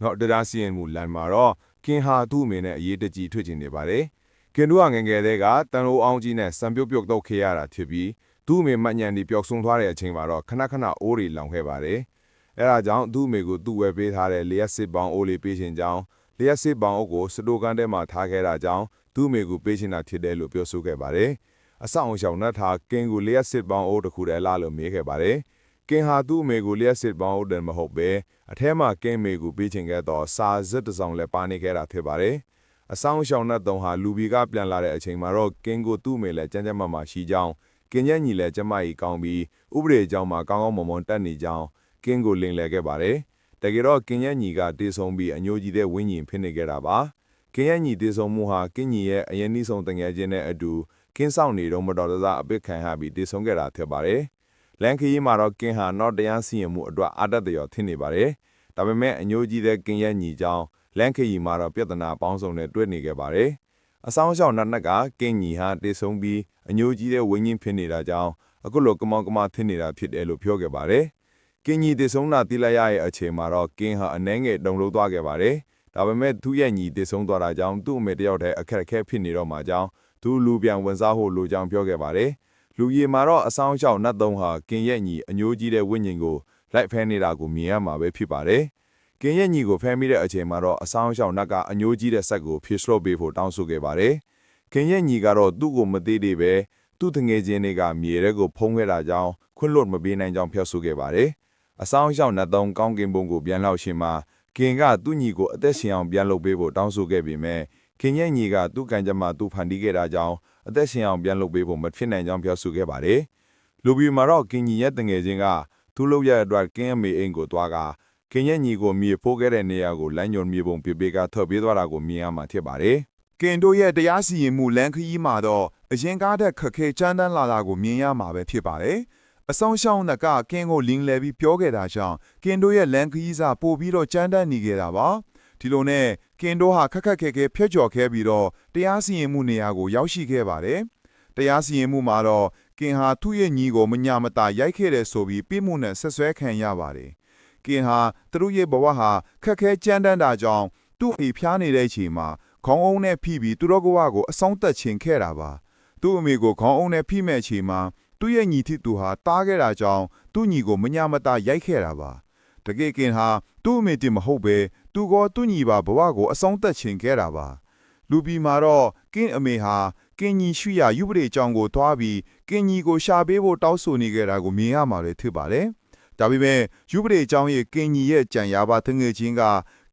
နော်တရားစီရင်မှုလမ်းမှာတော့ကင်ဟာသူ့အမေနဲ့အရေးတကြီးထွက်ချင်နေပါတယ်ကင်တို့ကငယ်ငယ်တည်းကတန်လိုအောင်ကြီးနဲ့စံပြုတ်ပြုတ်တော့ခေရတာဖြစ်ပြီးသူ့အမေမှတ်ညံဒီပျောက်ဆုံးသွားတဲ့အချိန်မှာတော့ခဏခဏအိုးတွေလောင်ခဲ့ပါတယ်အဲဒါကြောင့်သူ့အမေကိုသူ့ဝယ်ပေးထားတဲ့လျှက်စစ်ပေါင်းအိုးလေးပေးခြင်းကြောင့်လျှက်စစ်ပေါင်းအိုးကိုစတိုကန်ထဲမှာထားခဲ့တာကြောင့်သူ့အမေကိုပေးချင်တာဖြစ်တယ်လို့ပြောဆိုခဲ့ပါတယ်အဆောင်အရှောင်နဲ့ထားကင်ကိုလျှက်စစ်ပေါင်းအိုးတစ်ခုတည်းလာလို့မေးခဲ့ပါတယ်ကင်ဟာသူ့အမေကိုလျှက်စစ်ပေါင်းအိုးတယ်မဟုတ်ပဲအထဲမှာကင်မေကိုပေးချင်ခဲ့တော့စာဇစ်တစ်စောင်လည်းပါနေခဲ့တာဖြစ်ပါတယ်အဆောင်ရှောင်နဲ့တုံဟာလူဘီကပြန်လာတဲ့အချိန်မှာတော့ကင်ကိုသူ့အမေလည်းကြမ်းကြမ်းမာမာရှိကြောင်းကင်ရဲ့ညီလည်းကျမကြီးကောင်းပြီးဥပဒေအကြောင်းမှာကောင်းကောင်းမွန်မွန်တက်နေကြောင်းကင်ကိုလင်လဲခဲ့ပါတယ်တကယ်တော့ကင်ရဲ့ညီကတေဆုံပြီးအညိုကြီးတဲ့ဝင်းကြီးဖြစ်နေခဲ့တာပါကင်ရဲ့ညီတေဆုံမှုဟာကင်ညီရဲ့အရင်နှီးဆုံးတငယ်ချင်းနဲ့အတူကင်းဆောင်နေတော့မတော်တဆအပစ်ခံရပြီးတေဆုံခဲ့တာဖြစ်ပါတယ်လန်ခီမှာတော့ကင်ဟာတော့တရားစီရင်မှုအတွက်အာတတ်တော်ထင်နေပါတယ်ဒါပေမဲ့အညိုကြီးတဲ့ကင်ရဲ့ညီကြောင်းလန်ခီမှာတော့ပြဿနာပေါင်းစုံနဲ့တွေ့နေခဲ့ပါတယ်အဆောင်ရှောင်းနတ်နက်ကကင်ညီဟာတေဆုံပြီးအညိုကြီးတဲ့ဝင်းကြီးဖြစ်နေတာကြောင့်အခုလိုကမောင်ကမထင်နေတာဖြစ်တယ်လို့ပြောခဲ့ပါတယ်ကင်ညီတေဆုံတာတိလိုက်ရရဲ့အချိန်မှာတော့ကင်ဟာအနှဲငယ်တုံလို့သွားခဲ့ပါတယ်ဒါပေမဲ့သူ့ရဲ့ညီတေဆုံသွားတာကြောင့်သူ့အမေတယောက်တည်းအခက်အခဲဖြစ်နေတော့မှကြောင်းသူလူပြန်ဝင်စားဖို့လိုကြောင်းပြောခဲ့ပါတယ်လူကြီးမှာတော့အဆောင်ရှောင်းနတ်သုံးဟာကင်ရဲ့ညီအညိုကြီးတဲ့ဝိညာဉ်ကိုလိုက်ဖဲနေတာကိုမြင်ရမှာပဲဖြစ်ပါတယ်ကင်ရဲ့ညီကိုဖဲမိတဲ့အချိန်မှာတော့အဆောင်ရှောင်းနတ်ကအညိုကြီးတဲ့ဆက်ကိုဖြည့်ဆွတ်ပေးဖို့တောင်းဆိုခဲ့ပါတယ်ကင်ရဲ့ညီကတော့သူ့ကိုမသေးသေးပဲသူ့တငယ်ချင်းတွေကမြေထဲကိုဖုံးခဲ့တာကြောင့်ခွင့်လွတ်မပေးနိုင်ကြောင်းပြောဆိုခဲ့ပါတယ်အဆောင်ရှောင်းနတ်သုံးကောင်းကင်ဘုံကိုပြန်လောက်ရှင်မှာကင်ကသူ့ညီကိုအသက်ရှင်အောင်ပြန်လုပ်ပေးဖို့တောင်းဆိုခဲ့ပေမဲ့ကင်ရဲ့ညီကသူ့ကံကြမ္မာသူ့ဖန်တီးခဲ့တာကြောင့်အသက်ရှင်အောင်ပြန်လုပ်ပေးဖို့မဖြစ်နိုင်ကြောင်းပြောဆိုခဲ့ပါတယ်လူဘီမှာတော့ကင်ညီရဲ့တငယ်ချင်းကသူ့လုပ်ရတဲ့အတွက်ကင်အမေအိမ်ကိုသွားကကင်ရဲ့ညီကိုမြေဖိုးခဲ့တဲ့နေရာကိုလမ်းညွန်မြေပုံပြပေးကထွက်ပြေးသွားတာကိုမြင်ရမှာဖြစ်ပါတယ်ကင်တို့ရဲ့တရားစီရင်မှုလန်ခီမှာတော့အရင်ကားတဲ့ခက်ခဲကြမ်းတမ်းလာတာကိုမြင်ရမှာပဲဖြစ်ပါတယ်အဆောင်ရှောင်းကကင်ကိုလင်းလဲပြီးပြောခဲ့တာကြောင့်ကင်တို့ရဲ့လန်ခီစာပို့ပြီးတော့ကြမ်းတမ်းနေခဲ့တာပါဒီလိုနဲ့ကင်တို့ဟာခက်ခက်ခဲခဲဖျက်ကျော်ခဲ့ပြီးတော့တရားစီရင်မှုနေရာကိုရောက်ရှိခဲ့ပါတယ်တရားစီရင်မှုမှာတော့ကင်ဟာသူ့ရဲ့ညီကိုမညာမတာရိုက်ခဲ့တယ်ဆိုပြီးပြစ်မှုနဲ့ဆက်ဆွဲခံရပါတယ်ကင်ဟာသူတို့ရဲ့ဘဝဟာခက်ခဲကြမ်းတမ်းတာကြောင့်သူ့အမေဖျားနေတဲ့အချိန်မှာခေါင်းအုံးနဲ့ဖိပြီးသူတို့ကဝကိုအဆောင်တက်ချင်ခဲ့တာပါသူ့အမေကိုခေါင်းအုံးနဲ့ဖိမဲ့အချိန်မှာသူ့ရဲ့ညီထိသူဟာတားခဲ့တာကြောင့်သူ့ညီကိုမညာမတာရိုက်ခဲ့တာပါတကယ်ကင်ဟာသူ့အမေတင်မဟုတ်ပဲသူကသူ့ညီပါဘဝကိုအဆောင်တက်ချင်ခဲ့တာပါလူပီမှာတော့ကင်အမေဟာကင်ညီရှိရာယူပဒေကြောင့်ကိုသွားပြီးကင်ညီကိုရှာပေးဖို့တောင်းဆိုနေကြတာကိုမြင်ရမှာလေဖြစ်ပါတယ်ဒါပေမဲ့ယူပဒေအကြောင်းရဲ့ကင်ညီရဲ့ကြံရပါတငယ်ချင်းက